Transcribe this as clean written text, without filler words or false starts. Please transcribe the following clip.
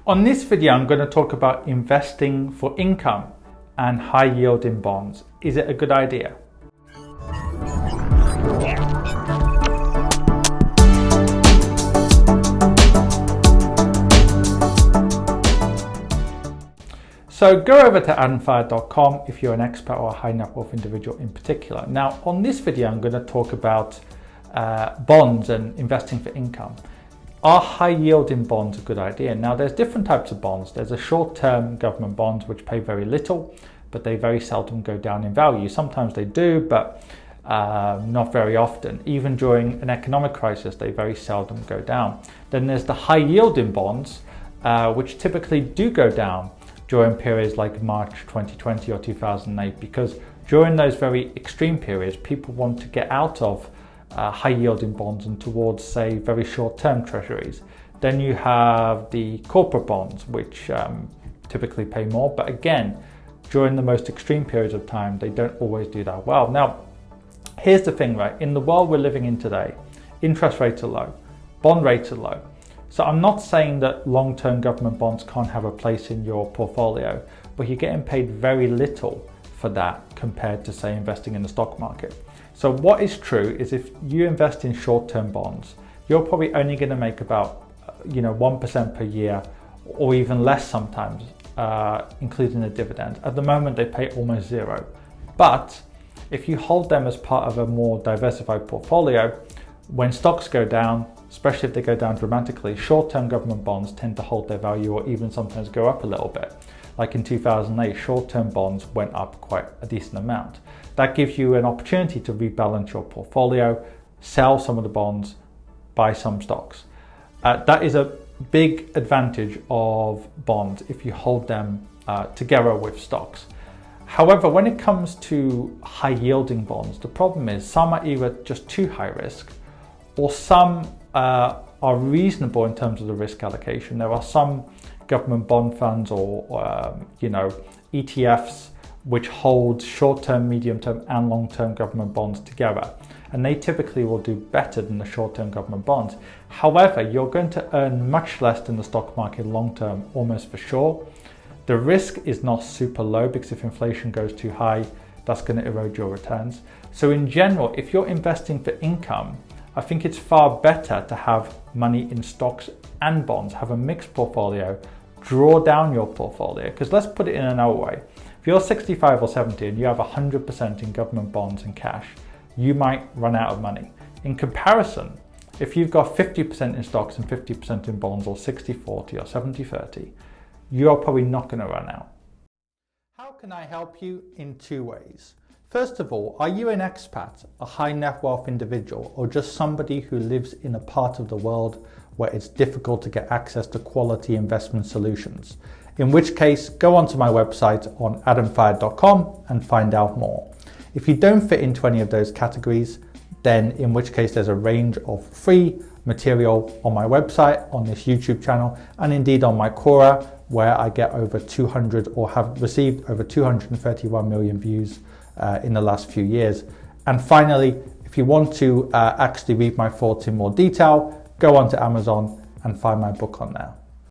On this video, I'm going to talk about investing for income and high yield in bonds. Is it a good idea? So go over to infuriated.com if you're an expat or a high net worth individual in particular. Now, on this video, I'm going to talk about bonds and investing for income. Are high yield in bonds a good idea? Now, there's different types of bonds. There's a short-term government bonds which pay very little, but they very seldom go down in value. Sometimes they do, but not very often. Even during an economic crisis, they very seldom go down. Then there's the high yielding bonds, which typically do go down during periods like March 2020 or 2008, because during those very extreme periods, people want to get out of high yielding bonds and towards, say, very short-term treasuries. Then you have the corporate bonds, which typically pay more, but again, during the most extreme periods of time, they don't always do that well. Now, here's the thing, right? In the world we're living in today, interest rates are low, bond rates are low. So I'm not saying that long-term government bonds can't have a place in your portfolio, but you're getting paid very little for that compared to, say, investing in the stock market. So what is true is if you invest in short-term bonds, you're probably only going to make about 1% per year, or even less sometimes, including the dividend. At the moment, they pay almost zero. But if you hold them as part of a more diversified portfolio, when stocks go down, especially if they go down dramatically, short-term government bonds tend to hold their value or even sometimes go up a little bit. Like in 2008, short-term bonds went up quite a decent amount. That gives you an opportunity to rebalance your portfolio, sell some of the bonds, buy some stocks. That is a big advantage of bonds if you hold them together with stocks. However, when it comes to high yielding bonds, the problem is some are either just too high risk, or some are reasonable in terms of the risk allocation. There are some government bond funds or ETFs which hold short-term, medium-term and long-term government bonds together, and they typically will do better than the short-term government bonds. However, you're going to earn much less than the stock market long-term, almost for sure. The risk is not super low because if inflation goes too high, that's going to erode your returns. So in general, if you're investing for income, I think it's far better to have money in stocks and bonds, have a mixed portfolio, draw down your portfolio. Because let's put it in another way. If you're 65 or 70 and you have 100% in government bonds and cash, you might run out of money. In comparison, if you've got 50% in stocks and 50% in bonds, or 60-40 or 70-30, you're probably not going to run out. How can I help you? In two ways. First of all, are you an expat, a high net worth individual, or just somebody who lives in a part of the world where it's difficult to get access to quality investment solutions? In which case, go onto my website on infuriated.com and find out more. If you don't fit into any of those categories, then in which case there's a range of free material on my website, on this YouTube channel, and indeed on my Quora, where I get over 200 or have received over 231 million views in the last few years. And finally, if you want to actually read my thoughts in more detail, go on to Amazon and find my book on there.